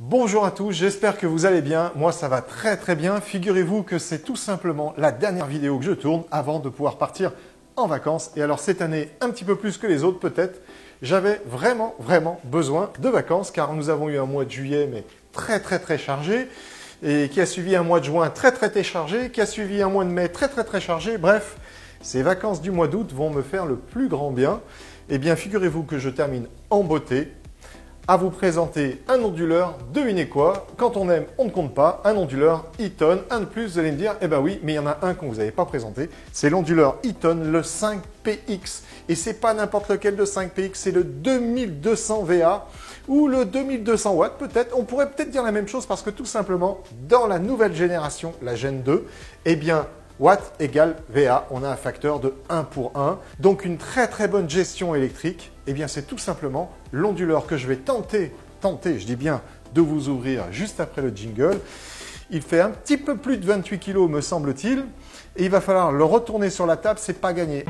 Bonjour à tous, j'espère que vous allez bien. Moi, ça va très bien. Figurez-vous que c'est tout simplement la dernière vidéo que je tourne avant de pouvoir partir en vacances. Et alors cette année, un petit peu plus que les autres peut-être, j'avais vraiment besoin de vacances car nous avons eu un mois de juillet mais très chargé et qui a suivi un mois de juin très chargé, qui a suivi un mois de mai très chargé. Bref, ces vacances du mois d'août vont me faire le plus grand bien. Eh bien, figurez-vous que je termine en beauté à vous présenter un onduleur, devinez quoi, quand on aime, on ne compte pas, un onduleur Eaton, un de plus, vous allez me dire, eh ben oui, mais il y en a un qu'on ne vous avait pas présenté, c'est l'onduleur Eaton, le 5PX, et c'est pas n'importe lequel de 5PX, c'est le 2200 VA, ou le 2200 watts peut-être, on pourrait peut-être dire la même chose parce que tout simplement, dans la nouvelle génération, la Gen 2, eh bien, Watt égale VA, on a un facteur de 1 pour 1. Donc une très bonne gestion électrique, eh bien c'est tout simplement l'onduleur que je vais tenter, je dis bien, de vous ouvrir juste après le jingle. Il fait un petit peu plus de 28 kg me semble-t-il, et il va falloir le retourner sur la table, c'est pas gagné.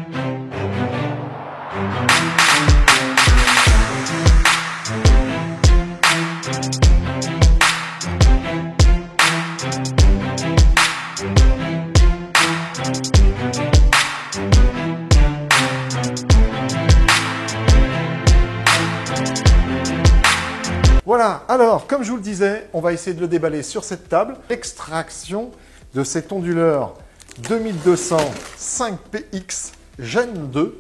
Voilà, alors comme je vous le disais, on va essayer de le déballer sur cette table. Extraction de cet onduleur 2200 5PX Gen 2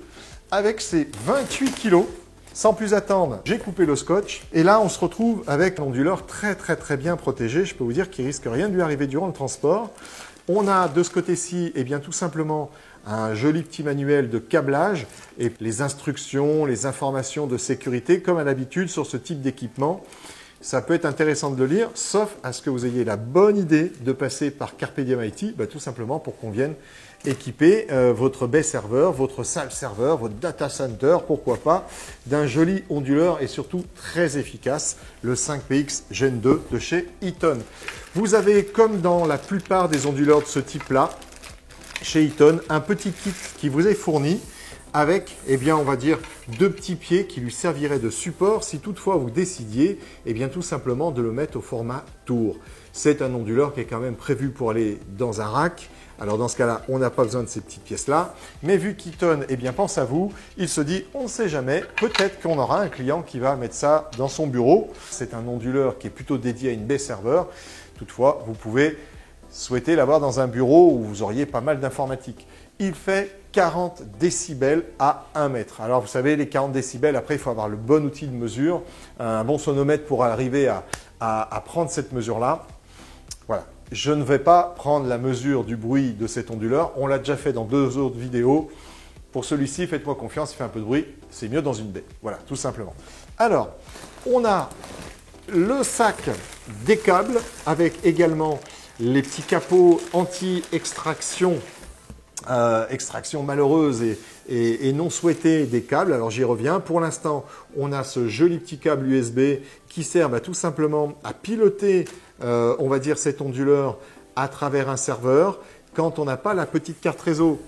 avec ses 28 kg. Sans plus attendre, j'ai coupé le scotch et là on se retrouve avec l'onduleur très bien protégé. Je peux vous dire qu'il risque rien de lui arriver durant le transport. On a de ce côté-ci, eh bien tout simplement un joli petit manuel de câblage et les instructions, les informations de sécurité comme à l'habitude sur ce type d'équipement. Ça peut être intéressant de le lire, sauf à ce que vous ayez la bonne idée de passer par Carpe Diem IT, tout simplement pour qu'on vienne équiper votre baie serveur, votre salle serveur, votre data center, pourquoi pas, d'un joli onduleur et surtout très efficace, le 5PX Gen 2 de chez Eaton. Vous avez, comme dans la plupart des onduleurs de ce type-là, chez Eaton, un petit kit qui vous est fourni avec, eh bien, on va dire, deux petits pieds qui lui serviraient de support si toutefois vous décidiez, eh bien, tout simplement de le mettre au format tour. C'est un onduleur qui est quand même prévu pour aller dans un rack. Alors, dans ce cas-là, on n'a pas besoin de ces petites pièces-là. Mais vu qu'Eaton, eh bien, pense à vous, il se dit, on ne sait jamais, peut-être qu'on aura un client qui va mettre ça dans son bureau. C'est un onduleur qui est plutôt dédié à une baie serveur. Toutefois, vous pouvez souhaiter l'avoir dans un bureau où vous auriez pas mal d'informatique. Il fait 40 décibels à 1 mètre. Alors vous savez, les 40 décibels, après il faut avoir le bon outil de mesure, un bon sonomètre pour arriver à prendre cette mesure-là. Voilà. Je ne vais pas prendre la mesure du bruit de cet onduleur. On l'a déjà fait dans 2 autres vidéos. Pour celui-ci, faites-moi confiance, il fait un peu de bruit. C'est mieux dans une baie. Voilà, tout simplement. Alors, on a le sac des câbles avec également les petits capots anti-extraction, extraction malheureuse et non souhaitée des câbles. Alors j'y reviens. Pour l'instant, on a ce joli petit câble USB qui sert tout simplement à piloter, on va dire, cet onduleur à travers un serveur. Quand on n'a pas la petite carte réseau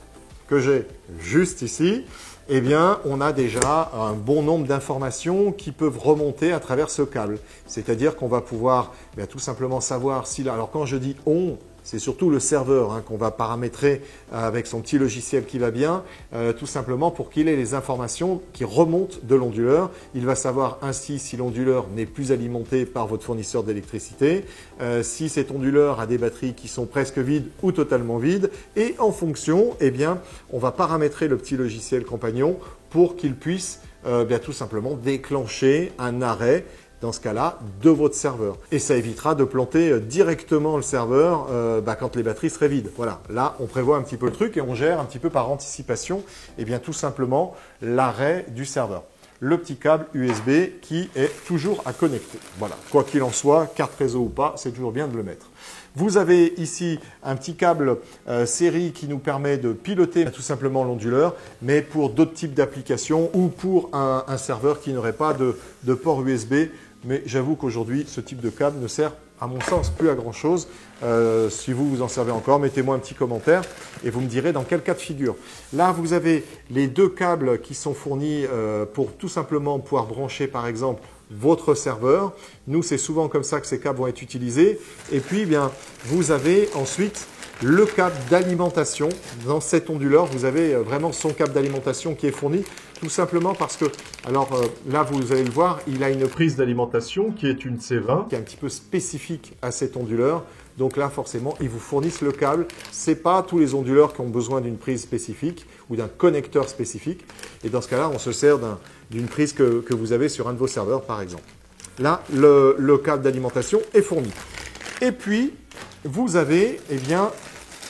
que j'ai juste ici, eh bien, on a déjà un bon nombre d'informations qui peuvent remonter à travers ce câble. C'est-à-dire qu'on va pouvoir tout simplement savoir si là, alors quand je dis on, c'est surtout le serveur qu'on va paramétrer avec son petit logiciel qui va bien, tout simplement pour qu'il ait les informations qui remontent de l'onduleur. Il va savoir ainsi si l'onduleur n'est plus alimenté par votre fournisseur d'électricité, si cet onduleur a des batteries qui sont presque vides ou totalement vides. Et en fonction, eh bien, on va paramétrer le petit logiciel compagnon pour qu'il puisse tout simplement déclencher un arrêt dans ce cas-là, de votre serveur. Et ça évitera de planter directement le serveur quand les batteries seraient vides. Voilà, là, on prévoit un petit peu le truc et on gère un petit peu par anticipation, tout simplement, l'arrêt du serveur. Le petit câble USB qui est toujours à connecter. Voilà, quoi qu'il en soit, carte réseau ou pas, c'est toujours bien de le mettre. Vous avez ici un petit câble série qui nous permet de piloter tout simplement l'onduleur, mais pour d'autres types d'applications ou pour un serveur qui n'aurait pas de port USB. Mais j'avoue qu'aujourd'hui, ce type de câble ne sert, à mon sens, plus à grand-chose. Si vous vous en servez encore, mettez-moi un petit commentaire et vous me direz dans quel cas de figure. Là, vous avez les deux câbles qui sont fournis pour tout simplement pouvoir brancher, par exemple, votre serveur. Nous, c'est souvent comme ça que ces câbles vont être utilisés. Et puis, eh bien, vous avez ensuite le câble d'alimentation. Dans cet onduleur, vous avez vraiment son câble d'alimentation qui est fourni, tout simplement parce que, alors là, vous allez le voir, il a une prise d'alimentation qui est une C20, qui est un petit peu spécifique à cet onduleur. Donc là, forcément, ils vous fournissent le câble. Ce n'est pas tous les onduleurs qui ont besoin d'une prise spécifique ou d'un connecteur spécifique. Et dans ce cas-là, on se sert d'une prise que vous avez sur un de vos serveurs, par exemple. Là, le câble d'alimentation est fourni. Et puis, vous avez eh bien,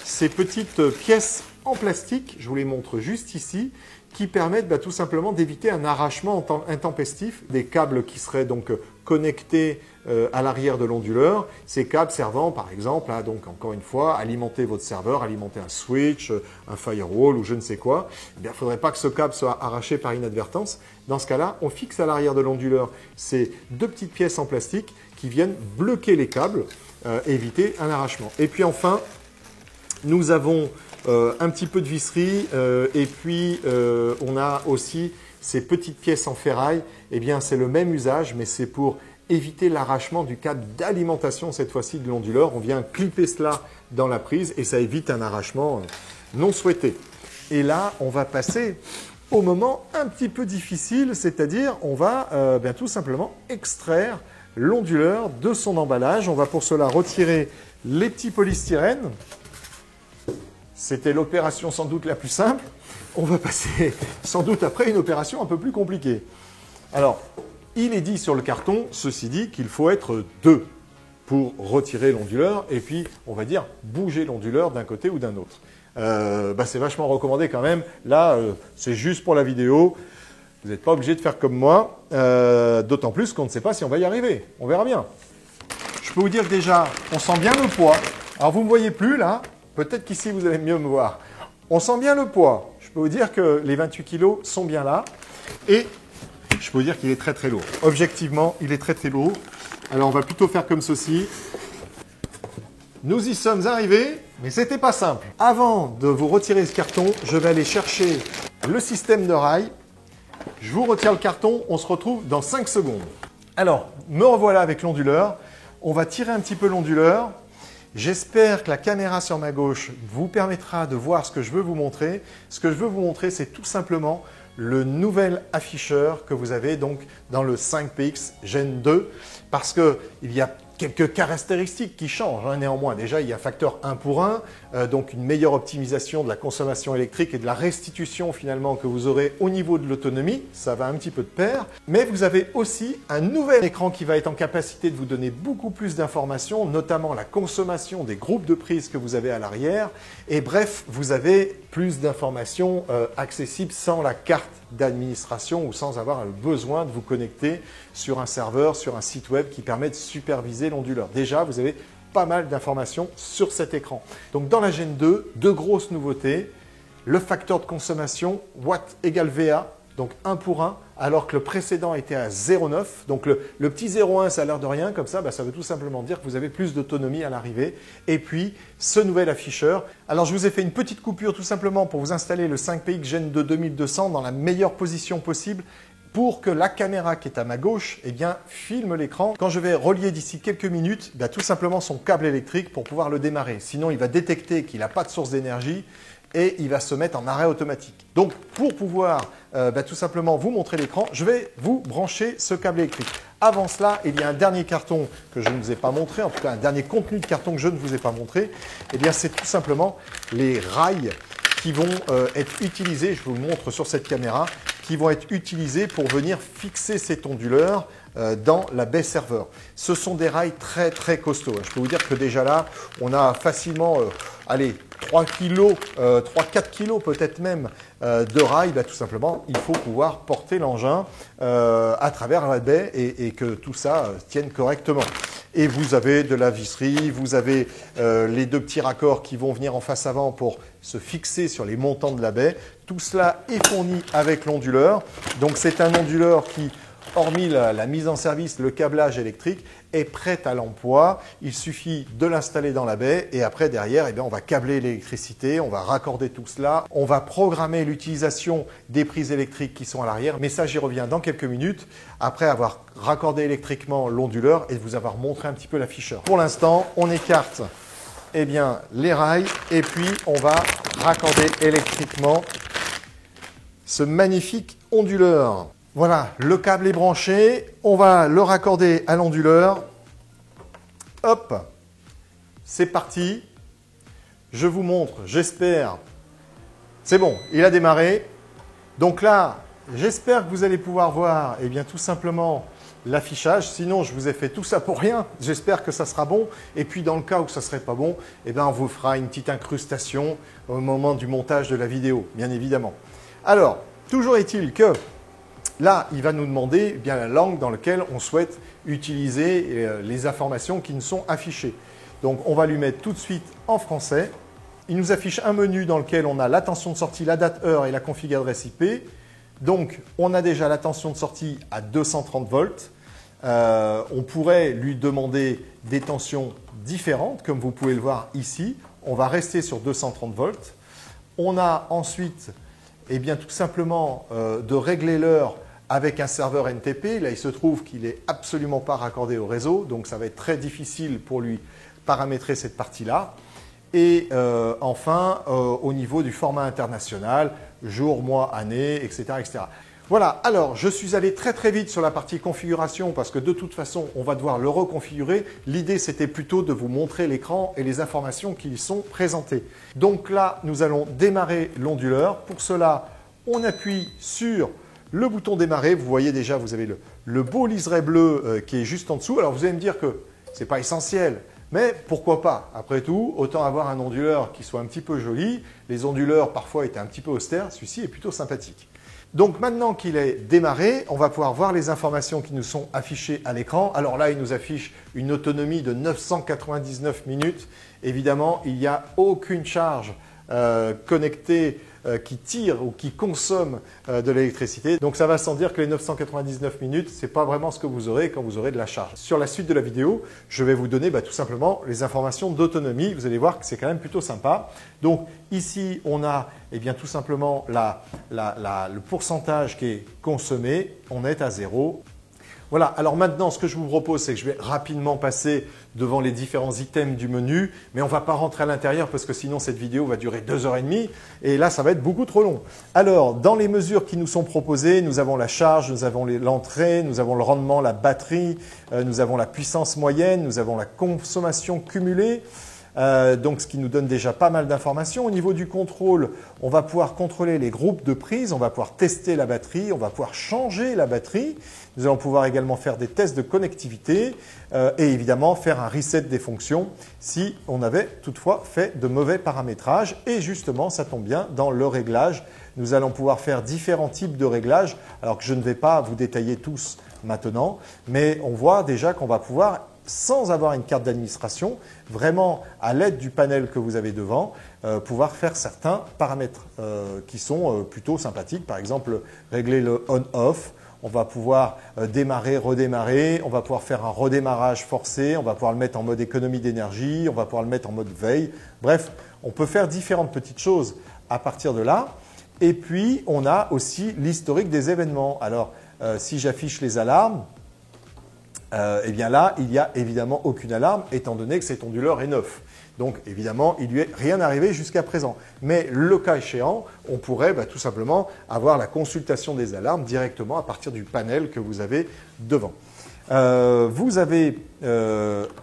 ces petites pièces en plastique, je vous les montre juste ici, qui permettent tout simplement d'éviter un arrachement intempestif des câbles qui seraient donc connectés à l'arrière de l'onduleur. Ces câbles servant par exemple à, donc encore une fois, alimenter votre serveur, alimenter un switch, un firewall ou je ne sais quoi. Eh bien, il ne faudrait pas que ce câble soit arraché par inadvertance. Dans ce cas-là, on fixe à l'arrière de l'onduleur ces deux petites pièces en plastique qui viennent bloquer les câbles, éviter un arrachement. Et puis enfin, nous avons un petit peu de visserie et puis on a aussi ces petites pièces en ferraille. Eh bien, c'est le même usage, mais c'est pour éviter l'arrachement du câble d'alimentation, cette fois-ci de l'onduleur. On vient clipper cela dans la prise et ça évite un arrachement non souhaité. Et là, on va passer au moment un petit peu difficile, c'est-à-dire on va tout simplement extraire l'onduleur de son emballage. On va pour cela retirer les petits polystyrènes. C'était l'opération sans doute la plus simple. On va passer sans doute après une opération un peu plus compliquée. Alors, il est dit sur le carton, ceci dit, qu'il faut être deux pour retirer l'onduleur et puis, on va dire, bouger l'onduleur d'un côté ou d'un autre. C'est vachement recommandé quand même. Là, c'est juste pour la vidéo. Vous n'êtes pas obligé de faire comme moi, d'autant plus qu'on ne sait pas si on va y arriver. On verra bien. Je peux vous dire que déjà, on sent bien le poids. Alors, vous ne me voyez plus là. Peut-être qu'ici, vous allez mieux me voir. On sent bien le poids. Je peux vous dire que les 28 kg sont bien là. Et je peux vous dire qu'il est très très lourd. Objectivement, il est très très lourd. Alors, on va plutôt faire comme ceci. Nous y sommes arrivés, mais ce n'était pas simple. Avant de vous retirer ce carton, je vais aller chercher le système de rail. Je vous retire le carton. On se retrouve dans 5 secondes. Alors, me revoilà avec l'onduleur. On va tirer un petit peu l'onduleur. J'espère que la caméra sur ma gauche vous permettra de voir ce que je veux vous montrer. Ce que je veux vous montrer, c'est tout simplement le nouvel afficheur que vous avez donc dans le 5PX Gen 2 parce qu'il y a quelques caractéristiques qui changent. Néanmoins, déjà, il y a facteur 1 pour 1, donc une meilleure optimisation de la consommation électrique et de la restitution finalement que vous aurez au niveau de l'autonomie. Ça va un petit peu de pair. Mais vous avez aussi un nouvel écran qui va être en capacité de vous donner beaucoup plus d'informations, notamment la consommation des groupes de prises que vous avez à l'arrière. Et bref, vous avez plus d'informations accessibles sans la carte d'administration ou sans avoir le besoin de vous connecter sur un serveur, sur un site web qui permet de superviser l'onduleur. Déjà, vous avez pas mal d'informations sur cet écran. Donc dans la Gen 2, deux grosses nouveautés. Le facteur de consommation, Watt égale VA, donc 1 pour 1, alors que le précédent était à 0,9. Donc le petit 0,1, ça a l'air de rien, comme ça, ça veut tout simplement dire que vous avez plus d'autonomie à l'arrivée. Et puis, ce nouvel afficheur. Alors, je vous ai fait une petite coupure tout simplement pour vous installer le 5PX Gen 2 2200 dans la meilleure position possible pour que la caméra qui est à ma gauche filme l'écran. Quand je vais relier d'ici quelques minutes, tout simplement son câble électrique pour pouvoir le démarrer. Sinon, il va détecter qu'il n'a pas de source d'énergie et il va se mettre en arrêt automatique. Donc, pour pouvoir tout simplement vous montrer l'écran, je vais vous brancher ce câble électrique. Avant cela, il y a un dernier carton que je ne vous ai pas montré, en tout cas un dernier contenu de carton que je ne vous ai pas montré. C'est tout simplement les rails qui vont être utilisés, je vous le montre sur cette caméra, qui vont être utilisés pour venir fixer cet onduleur dans la baie serveur. Ce sont des rails très très costauds. Je peux vous dire que déjà là, on a facilement 3 kg, 3-4 kg peut-être même de rails. Tout simplement, il faut pouvoir porter l'engin à travers la baie et que tout ça tienne correctement. Et vous avez de la visserie, vous avez les deux petits raccords qui vont venir en face avant pour se fixer sur les montants de la baie. Tout cela est fourni avec l'onduleur. Donc c'est un onduleur qui hormis la mise en service, le câblage électrique est prêt à l'emploi. Il suffit de l'installer dans la baie et après, derrière, eh bien, on va câbler l'électricité, on va raccorder tout cela, on va programmer l'utilisation des prises électriques qui sont à l'arrière. Mais ça, j'y reviens dans quelques minutes, après avoir raccordé électriquement l'onduleur et vous avoir montré un petit peu l'afficheur. Pour l'instant, on écarte eh bien, les rails et puis on va raccorder électriquement ce magnifique onduleur. Voilà, le câble est branché, on va le raccorder à l'onduleur. Hop, c'est parti. Je vous montre, j'espère. C'est bon, il a démarré. Donc là, j'espère que vous allez pouvoir voir eh bien, tout simplement l'affichage. Sinon, je vous ai fait tout ça pour rien. J'espère que ça sera bon. Et puis, dans le cas où ça ne serait pas bon, eh bien, on vous fera une petite incrustation au moment du montage de la vidéo, bien évidemment. Alors, toujours est-il que là, il va nous demander eh bien, la langue dans laquelle on souhaite utiliser les informations qui nous sont affichées. Donc, on va lui mettre tout de suite en français. Il nous affiche un menu dans lequel on a la tension de sortie, la date, heure et la config adresse IP. Donc, on a déjà la tension de sortie à 230 volts. On pourrait lui demander des tensions différentes, comme vous pouvez le voir ici. On va rester sur 230 volts. On a ensuite eh bien, tout simplement de régler l'heure avec un serveur NTP. Là, il se trouve qu'il n'est absolument pas raccordé au réseau, donc ça va être très difficile pour lui paramétrer cette partie-là. Et enfin, au niveau du format international, jour, mois, année, etc., etc. Voilà, alors je suis allé très vite sur la partie configuration parce que de toute façon, on va devoir le reconfigurer. L'idée, c'était plutôt de vous montrer l'écran et les informations qui y sont présentées. Donc là, nous allons démarrer l'onduleur. Pour cela, on appuie sur le bouton démarrer. Vous voyez déjà, vous avez le beau liseré bleu qui est juste en dessous. Alors vous allez me dire que ce n'est pas essentiel. Mais pourquoi pas? Après tout, autant avoir un onduleur qui soit un petit peu joli. Les onduleurs, parfois, étaient un petit peu austères. Celui-ci est plutôt sympathique. Donc maintenant qu'il est démarré, on va pouvoir voir les informations qui nous sont affichées à l'écran. Alors là, il nous affiche une autonomie de 999 minutes. Évidemment, il n'y a aucune charge connectée qui tire ou qui consomme de l'électricité. Donc ça va sans dire que les 999 minutes, ce n'est pas vraiment ce que vous aurez quand vous aurez de la charge. Sur la suite de la vidéo, je vais vous donner tout simplement les informations d'autonomie. Vous allez voir que c'est quand même plutôt sympa. Donc ici, on a eh bien, tout simplement le pourcentage qui est consommé. On est à 0. Voilà, alors maintenant, ce que je vous propose, c'est que je vais rapidement passer devant les différents items du menu, mais on ne va pas rentrer à l'intérieur parce que sinon cette vidéo va durer 2h30 et là, ça va être beaucoup trop long. Alors, dans les mesures qui nous sont proposées, nous avons la charge, nous avons l'entrée, nous avons le rendement, la batterie, nous avons la puissance moyenne, nous avons la consommation cumulée. Donc ce qui nous donne déjà pas mal d'informations. Au niveau du contrôle, on va pouvoir contrôler les groupes de prise, on va pouvoir tester la batterie, on va pouvoir changer la batterie. Nous allons pouvoir également faire des tests de connectivité et évidemment faire un reset des fonctions si on avait toutefois fait de mauvais paramétrages. Et justement, ça tombe bien, dans le réglage, nous allons pouvoir faire différents types de réglages, alors que je ne vais pas vous détailler tous maintenant, mais on voit déjà qu'on va pouvoir, sans avoir une carte d'administration, vraiment à l'aide du panel que vous avez devant, pouvoir faire certains paramètres qui sont plutôt sympathiques. Par exemple, régler le on-off. On va pouvoir démarrer, redémarrer. On va pouvoir faire un redémarrage forcé. On va pouvoir le mettre en mode économie d'énergie. On va pouvoir le mettre en mode veille. Bref, on peut faire différentes petites choses à partir de là. Et puis, on a aussi l'historique des événements. Alors, si j'affiche les alarmes, eh bien là, il n'y a évidemment aucune alarme étant donné que cet onduleur est neuf. Donc évidemment, il ne lui est rien arrivé jusqu'à présent. Mais le cas échéant, on pourrait tout simplement avoir la consultation des alarmes directement à partir du panel que vous avez devant. Vous avez,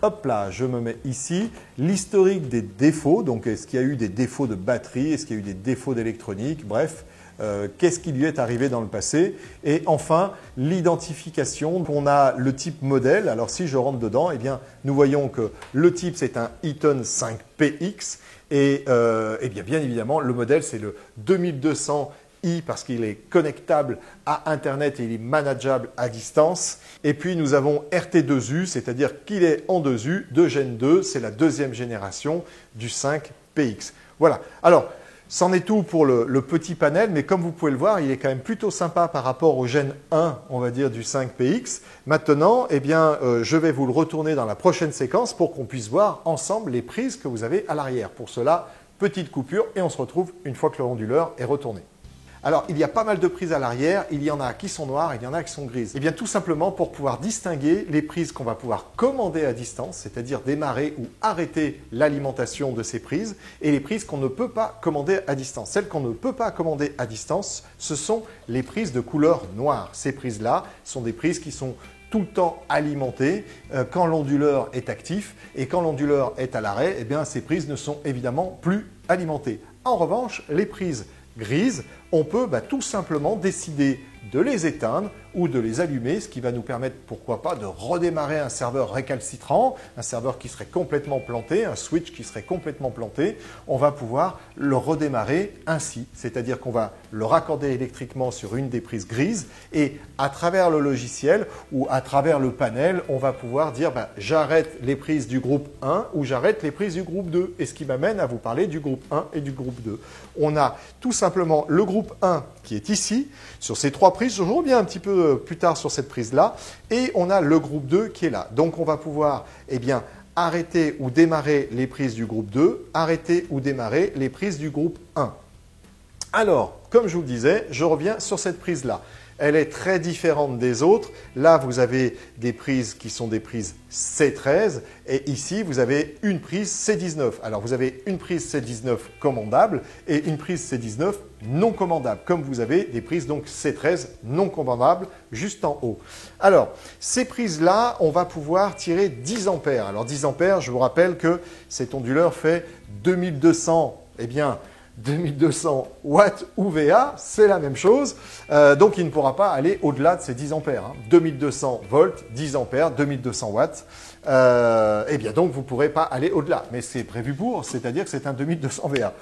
hop là, je me mets ici, l'historique des défauts. Donc est-ce qu'il y a eu des défauts de batterie, est-ce qu'il y a eu des défauts d'électronique, bref. Qu'est-ce qui lui est arrivé dans le passé et enfin l'identification. On a le type modèle. Alors si je rentre dedans, eh bien, nous voyons que le type c'est un Eaton 5PX et bien évidemment le modèle c'est le 2200i parce qu'il est connectable à Internet et il est manageable à distance. Et puis nous avons RT2U, c'est-à-dire qu'il est en 2U de Gen 2, c'est la deuxième génération du 5PX. Voilà. Alors, C'en est tout pour le petit panel, mais comme vous pouvez le voir, il est quand même plutôt sympa par rapport au Gen 1, on va dire, du 5PX. Maintenant, eh bien, je vais vous le retourner dans la prochaine séquence pour qu'on puisse voir ensemble les prises que vous avez à l'arrière. Pour cela, petite coupure et on se retrouve une fois que le onduleur est retourné. Alors, il y a pas mal de prises à l'arrière, il y en a qui sont noires, il y en a qui sont grises. Et bien tout simplement pour pouvoir distinguer les prises qu'on va pouvoir commander à distance, c'est-à-dire démarrer ou arrêter l'alimentation de ces prises, et les prises qu'on ne peut pas commander à distance. Celles qu'on ne peut pas commander à distance, ce sont les prises de couleur noire. Ces prises-là sont des prises qui sont tout le temps alimentées quand l'onduleur est actif, et quand l'onduleur est à l'arrêt, eh bien ces prises ne sont évidemment plus alimentées. En revanche, les prises grises, on peut tout simplement décider de les éteindre ou de les allumer, ce qui va nous permettre, pourquoi pas, de redémarrer un serveur récalcitrant, un serveur qui serait complètement planté, un switch qui serait complètement planté. On va pouvoir le redémarrer ainsi, c'est-à-dire qu'on va le raccorder électriquement sur une des prises grises et à travers le logiciel ou à travers le panel, on va pouvoir dire j'arrête les prises du groupe 1 ou j'arrête les prises du groupe 2. Et ce qui m'amène à vous parler du groupe 1 et du groupe 2. On a tout simplement le groupe 1 qui est ici, sur ces trois prises. Je reviens un petit peu plus tard sur cette prise-là. Et on a le groupe 2 qui est là. Donc on va pouvoir arrêter ou démarrer les prises du groupe 2, arrêter ou démarrer les prises du groupe 1. Alors, comme je vous le disais, je reviens sur cette prise-là. Elle est très différente des autres. Là, vous avez des prises qui sont des prises C13 et ici, vous avez une prise C19. Alors, vous avez une prise C19 commandable et une prise C19 non commandable, comme vous avez des prises donc C13 non commandables juste en haut. Alors, ces prises-là, on va pouvoir tirer 10 ampères. Alors, 10 ampères, je vous rappelle que cet onduleur fait 2200, 2200 watts UVA, c'est la même chose. Donc, il ne pourra pas aller au-delà de ces 10 ampères. 2200 volts, 10 ampères, 2200 watts. Donc, vous ne pourrez pas aller au-delà. Mais c'est prévu pour, c'est-à-dire que c'est un 2200 VA.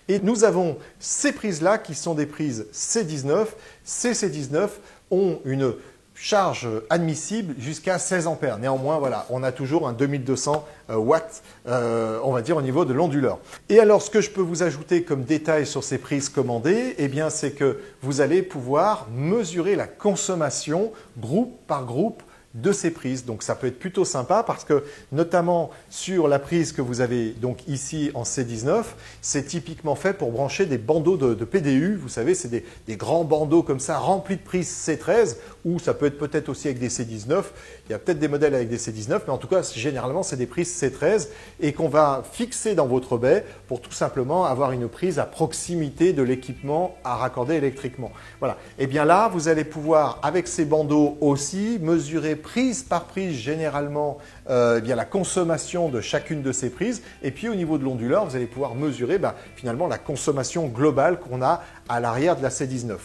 Et nous avons ces prises-là qui sont des prises C19. Ces C19 ont une charge admissible jusqu'à 16 ampères. Néanmoins, voilà, on a toujours un 2200 watts, on va dire, au niveau de l'onduleur. Et alors, ce que je peux vous ajouter comme détail sur ces prises commandées, c'est que vous allez pouvoir mesurer la consommation groupe par groupe de ces prises. Donc ça peut être plutôt sympa parce que notamment sur la prise que vous avez donc ici en C19, c'est typiquement fait pour brancher des bandeaux de PDU. Vous savez, c'est des grands bandeaux comme ça remplis de prises C13 ou ça peut être peut-être aussi avec des C19. Il y a peut-être des modèles avec des C19, mais en tout cas, généralement, c'est des prises C13 et qu'on va fixer dans votre baie pour tout simplement avoir une prise à proximité de l'équipement à raccorder électriquement. Voilà. Et bien là, vous allez pouvoir, avec ces bandeaux aussi, mesurer prise par prise généralement la consommation de chacune de ces prises. Et puis au niveau de l'onduleur, vous allez pouvoir mesurer finalement la consommation globale qu'on a à l'arrière de la C19.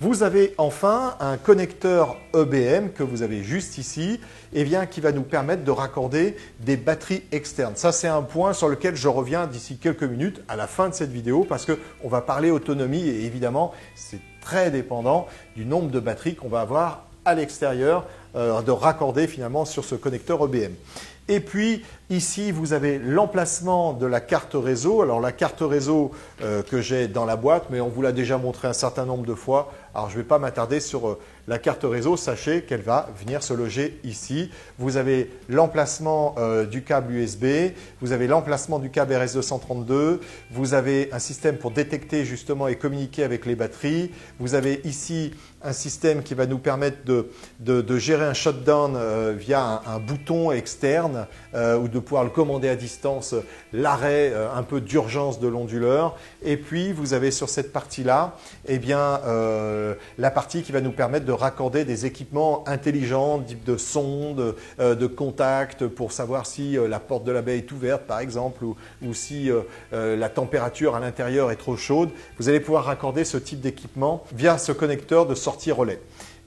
Vous avez enfin un connecteur EBM que vous avez juste ici qui va nous permettre de raccorder des batteries externes. Ça, c'est un point sur lequel je reviens d'ici quelques minutes à la fin de cette vidéo parce qu'on va parler autonomie et évidemment, c'est très dépendant du nombre de batteries qu'on va avoir à l'extérieur de raccorder finalement sur ce connecteur EBM. Et puis ici, vous avez l'emplacement de la carte réseau. Alors la carte réseau que j'ai dans la boîte, mais on vous l'a déjà montré un certain nombre de fois. Alors je ne vais pas m'attarder sur la carte réseau. Sachez qu'elle va venir se loger ici. Vous avez l'emplacement du câble USB. Vous avez l'emplacement du câble RS232. Vous avez un système pour détecter justement et communiquer avec les batteries. Vous avez ici un système qui va nous permettre de gérer un shutdown via un bouton externe ou de pouvoir le commander à distance, l'arrêt un peu d'urgence de l'onduleur. Et puis, vous avez sur cette partie-là, la partie qui va nous permettre de raccorder des équipements intelligents, type de sonde, de contact, pour savoir si la porte de la baie est ouverte, par exemple, ou si la température à l'intérieur est trop chaude. Vous allez pouvoir raccorder ce type d'équipement via ce connecteur de sortie relais.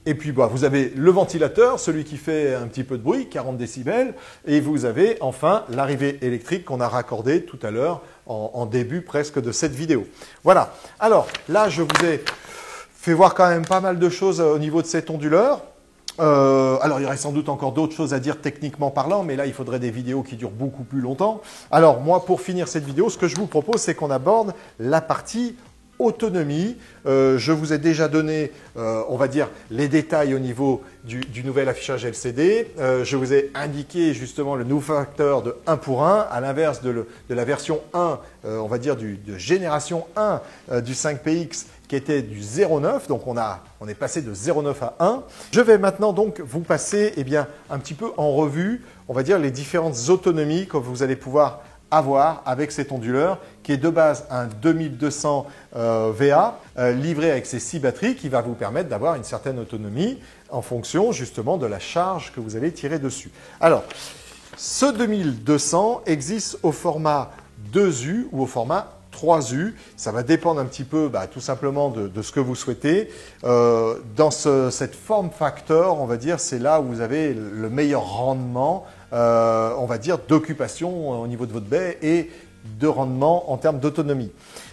Et puis, vous avez le ventilateur, celui qui fait un petit peu de bruit, 40 décibels. Et vous avez enfin l'arrivée électrique qu'on a raccordée tout à l'heure en début presque de cette vidéo. Voilà. Alors là, je vous ai fait voir quand même pas mal de choses au niveau de cet onduleur. Alors, il y aurait sans doute encore d'autres choses à dire techniquement parlant, mais là, il faudrait des vidéos qui durent beaucoup plus longtemps. Alors, moi, pour finir cette vidéo, ce que je vous propose, c'est qu'on aborde la partie autonomie. Je vous ai déjà donné, on va dire, les détails au niveau du nouvel affichage LCD. Je vous ai indiqué justement le nouveau facteur de 1 pour 1, à l'inverse de la version 1, on va dire de génération 1 du 5PX, qui était du 0,9, donc on est passé de 0,9 à 1. Je vais maintenant donc vous passer un petit peu en revue, on va dire, les différentes autonomies que vous allez pouvoir avoir avec cet onduleur, qui est de base un 2200 VA, livré avec ses 6 batteries, qui va vous permettre d'avoir une certaine autonomie en fonction justement de la charge que vous allez tirer dessus. Alors, ce 2200 existe au format 2U ou au format 3U, ça va dépendre un petit peu tout simplement de ce que vous souhaitez. Dans cette form factor, on va dire, c'est là où vous avez le meilleur rendement, on va dire, d'occupation au niveau de votre baie et de rendement en termes d'autonomie.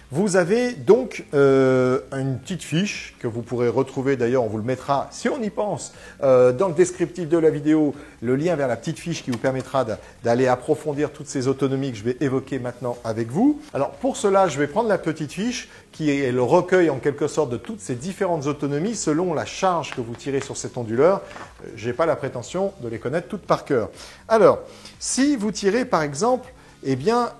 Vous avez donc une petite fiche que vous pourrez retrouver, d'ailleurs on vous le mettra, si on y pense, dans le descriptif de la vidéo, le lien vers la petite fiche qui vous permettra d'aller approfondir toutes ces autonomies que je vais évoquer maintenant avec vous. Alors pour cela, je vais prendre la petite fiche qui est le recueil en quelque sorte de toutes ces différentes autonomies selon la charge que vous tirez sur cet onduleur. Je n'ai pas la prétention de les connaître toutes par cœur. Alors, si vous tirez par exemple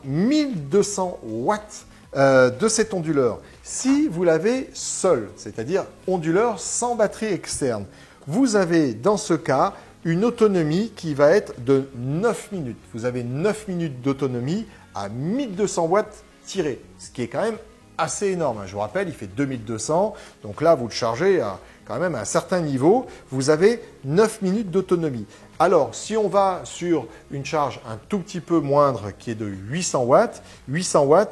1200 watts de cet onduleur, si vous l'avez seul, c'est-à-dire onduleur sans batterie externe, vous avez dans ce cas une autonomie qui va être de 9 minutes. Vous avez 9 minutes d'autonomie à 1200 watts tirés, ce qui est quand même assez énorme. Je vous rappelle, il fait 2200, donc là vous le chargez à quand même à un certain niveau, vous avez 9 minutes d'autonomie. Alors, si on va sur une charge un tout petit peu moindre qui est de 800 watts,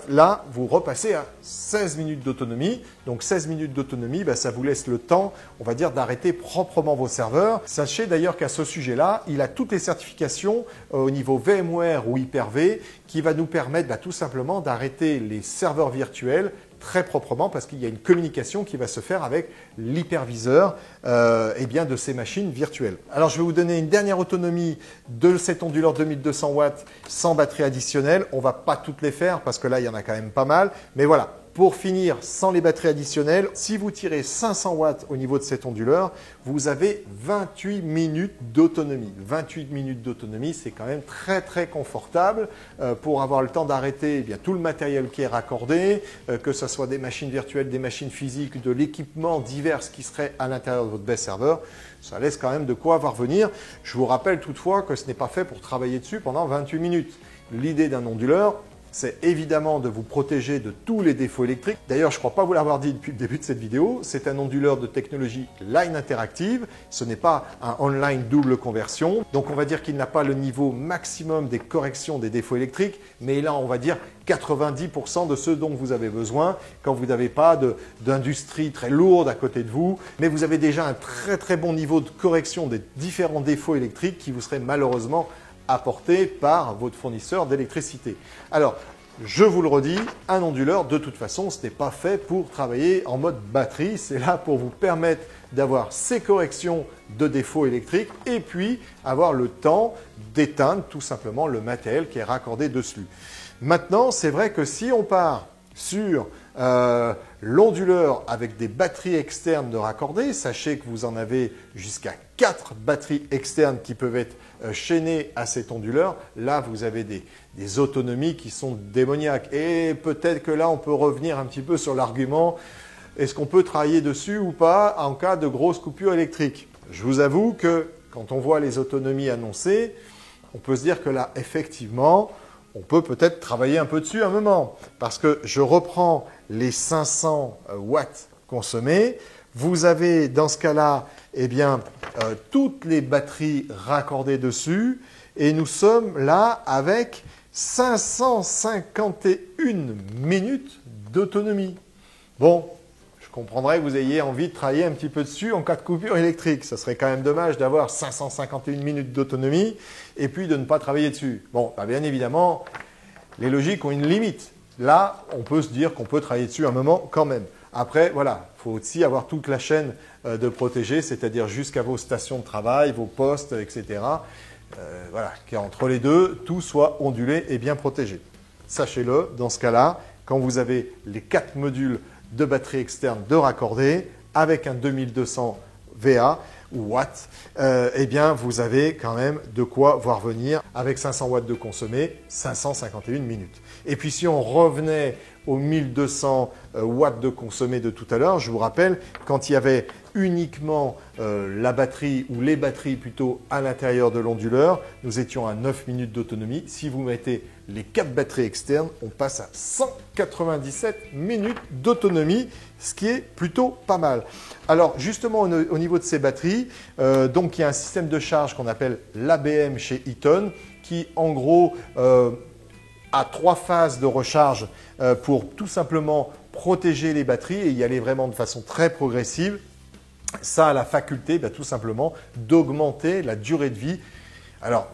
là, vous repassez à 16 minutes d'autonomie. Donc, 16 minutes d'autonomie, ça vous laisse le temps, on va dire, d'arrêter proprement vos serveurs. Sachez d'ailleurs qu'à ce sujet-là, il a toutes les certifications au niveau VMware ou Hyper-V qui va nous permettre tout simplement d'arrêter les serveurs virtuels très proprement parce qu'il y a une communication qui va se faire avec l'hyperviseur de ces machines virtuelles. Alors, je vais vous donner une dernière autonomie de cet onduleur 2200 watts sans batterie additionnelle. On ne va pas toutes les faire parce que là, il y en a quand même pas mal. Mais voilà, pour finir, sans les batteries additionnelles, si vous tirez 500 watts au niveau de cet onduleur, vous avez 28 minutes d'autonomie. 28 minutes d'autonomie, c'est quand même très très confortable pour avoir le temps d'arrêter tout le matériel qui est raccordé, que ce soit des machines virtuelles, des machines physiques, de l'équipement divers qui serait à l'intérieur de votre baie serveur. Ça laisse quand même de quoi voir venir. Je vous rappelle toutefois que ce n'est pas fait pour travailler dessus pendant 28 minutes. L'idée d'un onduleur, c'est évidemment de vous protéger de tous les défauts électriques. D'ailleurs, je ne crois pas vous l'avoir dit depuis le début de cette vidéo, c'est un onduleur de technologie Line Interactive. Ce n'est pas un online double conversion. Donc, on va dire qu'il n'a pas le niveau maximum des corrections des défauts électriques, mais là, on va dire 90% de ce dont vous avez besoin quand vous n'avez pas d'industrie très lourde à côté de vous, mais vous avez déjà un très très bon niveau de correction des différents défauts électriques qui vous seraient malheureusement apporté par votre fournisseur d'électricité. Alors, je vous le redis, un onduleur, de toute façon, ce n'est pas fait pour travailler en mode batterie. C'est là pour vous permettre d'avoir ces corrections de défauts électriques et puis avoir le temps d'éteindre tout simplement le matériel qui est raccordé dessus. Maintenant, c'est vrai que si on part sur l'onduleur avec des batteries externes de raccorder, sachez que vous en avez jusqu'à 4 batteries externes qui peuvent être chaînées à cet onduleur. Là, vous avez des autonomies qui sont démoniaques. Et peut-être que là, on peut revenir un petit peu sur l'argument, est-ce qu'on peut travailler dessus ou pas en cas de grosse coupure électrique? Je vous avoue que quand on voit les autonomies annoncées, on peut se dire que là, effectivement, on peut peut-être travailler un peu dessus un moment. Parce que je reprends les 500 watts consommés. Vous avez dans ce cas-là toutes les batteries raccordées dessus. Et nous sommes là avec 551 minutes d'autonomie. Bon, je comprendrais que vous ayez envie de travailler un petit peu dessus en cas de coupure électrique. Ça serait quand même dommage d'avoir 551 minutes d'autonomie et puis de ne pas travailler dessus. Bon, bien évidemment, les logiques ont une limite. Là, on peut se dire qu'on peut travailler dessus un moment quand même. Après, voilà, il faut aussi avoir toute la chaîne de protéger, c'est-à-dire jusqu'à vos stations de travail, vos postes, etc. Voilà, qu'entre les deux, tout soit ondulé et bien protégé. Sachez-le, dans ce cas-là, quand vous avez les 4 modules de batterie externe de raccorder avec un 2200 VA ou watts, eh bien, vous avez quand même de quoi voir venir avec 500 watts de consommé, 551 minutes. Et puis, si on revenait aux 1200 watts de consommé de tout à l'heure, je vous rappelle, quand il y avait uniquement la batterie ou les batteries plutôt à l'intérieur de l'onduleur, nous étions à 9 minutes d'autonomie. Si vous mettez les 4 batteries externes, on passe à 197 minutes d'autonomie, ce qui est plutôt pas mal. Alors justement au niveau de ces batteries, donc il y a un système de charge qu'on appelle l'ABM chez Eaton qui en gros a 3 phases de recharge pour tout simplement protéger les batteries et y aller vraiment de façon très progressive. Ça a la faculté tout simplement d'augmenter la durée de vie. Alors,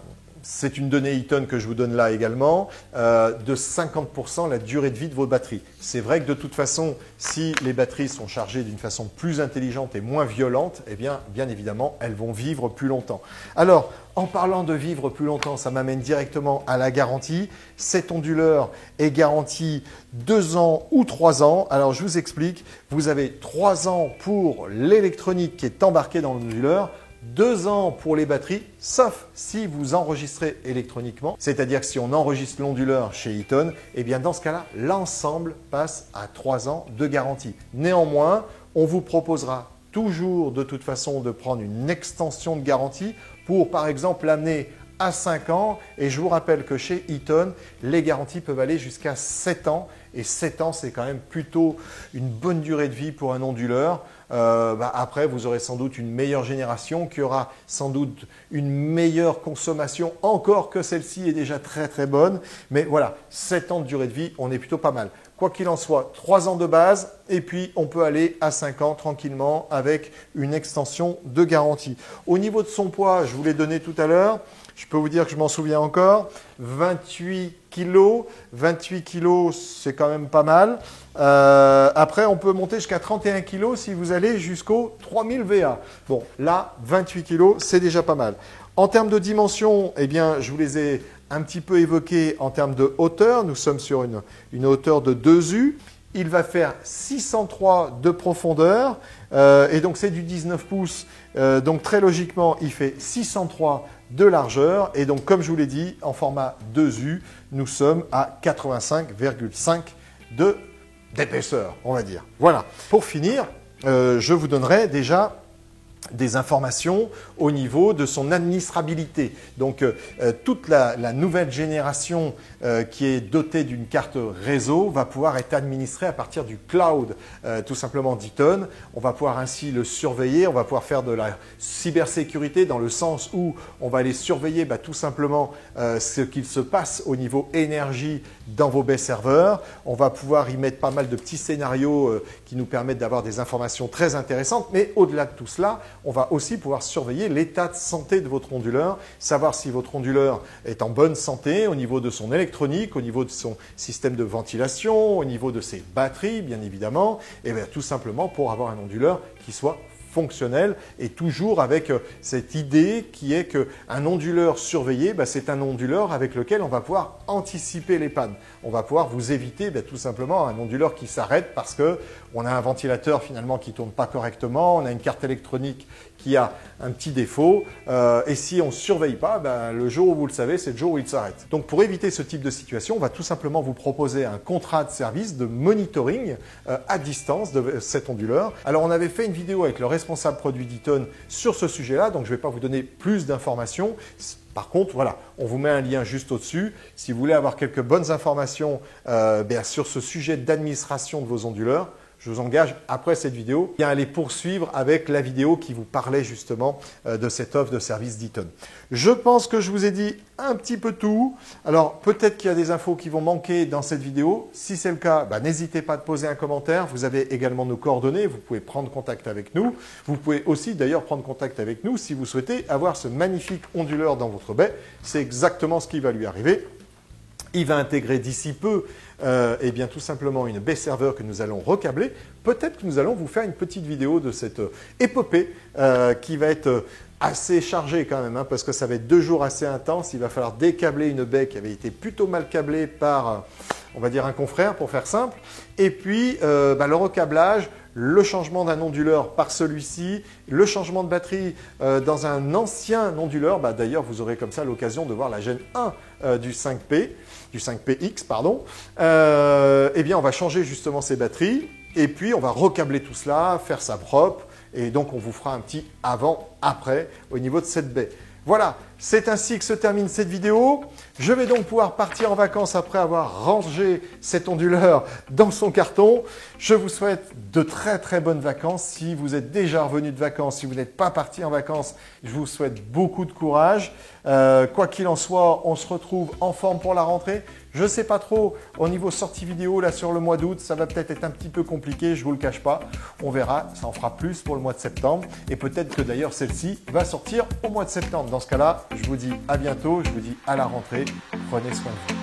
c'est une donnée Eaton que je vous donne là également, de 50% la durée de vie de vos batteries. C'est vrai que de toute façon, si les batteries sont chargées d'une façon plus intelligente et moins violente, eh bien évidemment, elles vont vivre plus longtemps. Alors, en parlant de vivre plus longtemps, ça m'amène directement à la garantie. Cet onduleur est garanti 2 ans ou 3 ans. Alors, je vous explique, vous avez 3 ans pour l'électronique qui est embarquée dans l'onduleur, 2 ans pour les batteries, sauf si vous enregistrez électroniquement. C'est-à-dire que si on enregistre l'onduleur chez Eaton, eh bien dans ce cas-là, l'ensemble passe à 3 ans de garantie. Néanmoins, on vous proposera toujours de toute façon de prendre une extension de garantie pour par exemple l'amener à 5 ans. Et je vous rappelle que chez Eaton, les garanties peuvent aller jusqu'à 7 ans. Et 7 ans, c'est quand même plutôt une bonne durée de vie pour un onduleur. Après, vous aurez sans doute une meilleure génération qui aura sans doute une meilleure consommation, encore que celle-ci est déjà très très bonne. Mais voilà, 7 ans de durée de vie, on est plutôt pas mal. Quoi qu'il en soit, 3 ans de base et puis on peut aller à 5 ans tranquillement avec une extension de garantie. Au niveau de son poids, je vous l'ai donné tout à l'heure. Je peux vous dire que je m'en souviens encore, 28 kg. 28 kg, c'est quand même pas mal. Après, on peut monter jusqu'à 31 kg si vous allez jusqu'au 3000 VA. Bon, là, 28 kg, c'est déjà pas mal. En termes de dimension, eh bien, je vous les ai un petit peu évoqués en termes de hauteur. Nous sommes sur une hauteur de 2 U. Il va faire 603 de profondeur et donc c'est du 19 pouces. Donc très logiquement, il fait 603 de largeur et donc comme je vous l'ai dit, en format 2U, nous sommes à 85,5 d'épaisseur, on va dire. Voilà. Pour finir, je vous donnerai déjà des informations au niveau de son administrabilité. Donc, toute la nouvelle génération qui est dotée d'une carte réseau va pouvoir être administrée à partir du cloud, tout simplement d'Eaton. On va pouvoir ainsi le surveiller, on va pouvoir faire de la cybersécurité dans le sens où on va aller surveiller tout simplement ce qu'il se passe au niveau énergie dans vos baies serveurs. On va pouvoir y mettre pas mal de petits scénarios qui nous permettent d'avoir des informations très intéressantes. Mais au-delà de tout cela, on va aussi pouvoir surveiller l'état de santé de votre onduleur, savoir si votre onduleur est en bonne santé au niveau de son électronique, au niveau de son système de ventilation, au niveau de ses batteries, bien évidemment, et bien tout simplement pour avoir un onduleur qui soit fonctionnel et toujours avec cette idée qui est qu'un onduleur surveillé, c'est un onduleur avec lequel on va pouvoir anticiper les pannes. On va pouvoir vous éviter tout simplement un onduleur qui s'arrête parce qu'on a un ventilateur finalement qui ne tourne pas correctement, on a une carte électronique qui a un petit défaut et si on ne surveille pas, le jour où vous le savez, c'est le jour où il s'arrête. Donc pour éviter ce type de situation, on va tout simplement vous proposer un contrat de service de monitoring à distance de cet onduleur. Alors on avait fait une vidéo avec le responsable produit d'Eaton sur ce sujet-là, donc je ne vais pas vous donner plus d'informations. Par contre, voilà, on vous met un lien juste au-dessus. Si vous voulez avoir quelques bonnes informations sur ce sujet d'administration de vos onduleurs, je vous engage, après cette vidéo, à aller poursuivre avec la vidéo qui vous parlait justement de cette offre de service d'Eaton. Je pense que je vous ai dit un petit peu tout. Alors, peut-être qu'il y a des infos qui vont manquer dans cette vidéo. Si c'est le cas, n'hésitez pas à poser un commentaire. Vous avez également nos coordonnées. Vous pouvez prendre contact avec nous. Vous pouvez aussi d'ailleurs prendre contact avec nous si vous souhaitez avoir ce magnifique onduleur dans votre baie. C'est exactement ce qui va lui arriver. Il va intégrer d'ici peu eh bien, tout simplement une baie serveur que nous allons recabler. Peut-être que nous allons vous faire une petite vidéo de cette épopée qui va être assez chargée quand même, hein, parce que ça va être 2 jours assez intenses. Il va falloir décabler une baie qui avait été plutôt mal câblée par, on va dire, un confrère pour faire simple. Et puis le recablage, le changement d'un onduleur par celui-ci, le changement de batterie dans un ancien onduleur. D'ailleurs, vous aurez comme ça l'occasion de voir la Gen 1 du 5PX, pardon. Eh bien, on va changer justement ces batteries et puis on va recabler tout cela, faire ça propre. Et donc, on vous fera un petit avant-après au niveau de cette baie. Voilà, c'est ainsi que se termine cette vidéo. Je vais donc pouvoir partir en vacances après avoir rangé cet onduleur dans son carton. Je vous souhaite de très très bonnes vacances. Si vous êtes déjà revenu de vacances, si vous n'êtes pas parti en vacances, je vous souhaite beaucoup de courage. Quoi qu'il en soit, on se retrouve en forme pour la rentrée. Je ne sais pas trop, au niveau sortie vidéo, là sur le mois d'août, ça va peut-être être un petit peu compliqué, je ne vous le cache pas. On verra, ça en fera plus pour le mois de septembre. Et peut-être que d'ailleurs celle-ci va sortir au mois de septembre. Dans ce cas-là, je vous dis à bientôt, je vous dis à la rentrée. Prenez soin de vous.